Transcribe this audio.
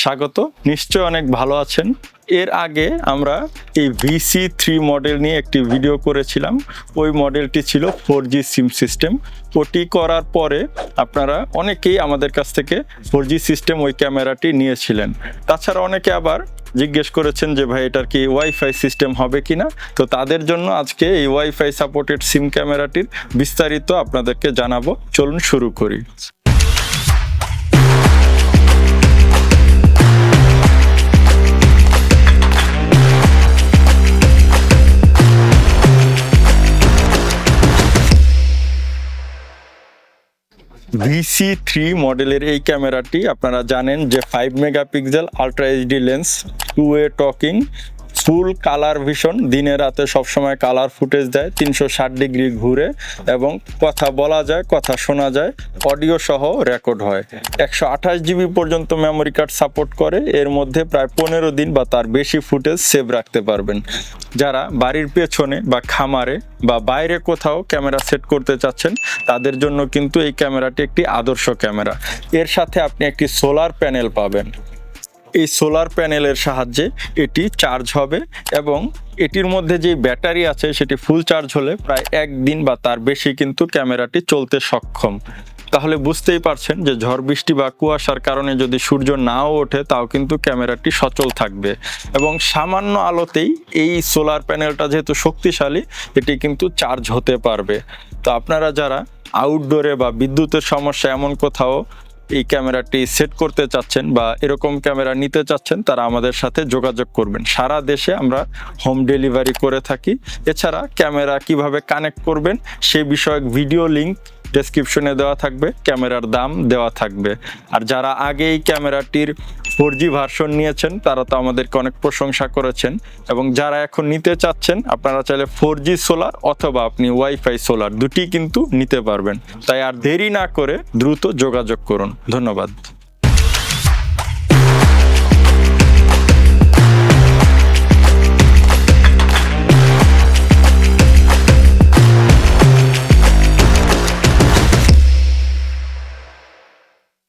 স্বাগত। নিশ্চয় অনেক ভালো আছেন। এর আগে আমরা এই VC3 মডেল নিয়ে একটি ভিডিও করেছিলাম। ওই মডেলটি ছিল 4G সিম সিস্টেম। ওটি করার পরে আপনারা অনেকেই আমাদের কাছ থেকে 4G সিস্টেম ওই ক্যামেরাটি নিয়েছিলেন। তাছাড়া অনেকে আবার জিজ্ঞেস করেছেন যে ভাই এটার কি ওয়াইফাই সিস্টেম হবে কিনা। তো তাদের জন্য আজকে এই ওয়াইফাই সাপোর্টেড সিম ক্যামেরাটির বিস্তারিত আপনাদেরকে জানাবো। চলুন শুরু করি। VC3 মডেলের এই ক্যামেরাটি আপনারা জানেন যে 5 megapixel ultra HD lens, two way talking, full colour vision, দিনে রাতে সবসময় কালার ফুটেজ দেয়, 360 ডিগ্রি ঘুরে এবং কথা বলা যায়, কথা শোনা যায়, অডিও সহ রেকর্ড হয়। 128 জিবি পর্যন্ত মেমোরি কার্ড সাপোর্ট করে। এর মধ্যে প্রায় 15 দিন বা তার বেশি ফুটেজ সেভ রাখতে পারবেন। যারা বাড়ির পেছনে বা খামারে বা বাইরে কোথাও ক্যামেরা সেট করতে চাচ্ছেন তাদের জন্য কিন্তু এই ক্যামেরাটি একটি আদর্শ ক্যামেরা। এর সাথে আপনি একটি সোলার প্যানেল পাবেন। এই সোলার প্যানেলের সাহায্যে এটি চার্জ হবে এবং এটির মধ্যে যে ব্যাটারি আছে সেটি ফুল চার্জ হলে প্রায় 1 দিন বা তার বেশি কিন্তু ক্যামেরাটি চলতে সক্ষম। তাহলে বুঝতেই পারছেন যে ঝড় বৃষ্টি বা কুয়াশার কারণে যদি সূর্য নাও ওঠে তাও কিন্তু ক্যামেরাটি সচল থাকবে এবং সামান্য আলোতেই এই সোলার প্যানেলটা যেহেতু শক্তিশালী এটি কিন্তু চার্জ হতে পারবে। তো আপনারা যারা আউটডোরে বা বিদ্যুতের সমস্যা এমন কোথাও এই ক্যামেরাটি সেট করতে চাচ্ছেন বা এরকম ক্যামেরা নিতে চাচ্ছেন তারা আমাদের সাথে যোগাযোগ করবেন। সারা দেশে আমরা হোম ডেলিভারি করে থাকি। এছাড়া ক্যামেরা কিভাবে কানেক্ট করবেন সেই বিষয়ক ভিডিও লিংক ডেসক্রিপশনে দেওয়া থাকবে, ক্যামেরার দাম দেওয়া থাকবে। আর যারা আগে এই ক্যামেরাটির 4G ভার্সন নিয়েছেন তারা তো আমাদেরকে অনেক প্রশংসা করেছেন এবং যারা এখন নিতে চাচ্ছেন আপনারা চাইলে 4G সোলার অথবা আপনি ওয়াইফাই সোলার দুটি কিন্তু নিতে পারবেন। তাই আর দেরি না করে দ্রুত যোগাযোগ করুন। ধন্যবাদ।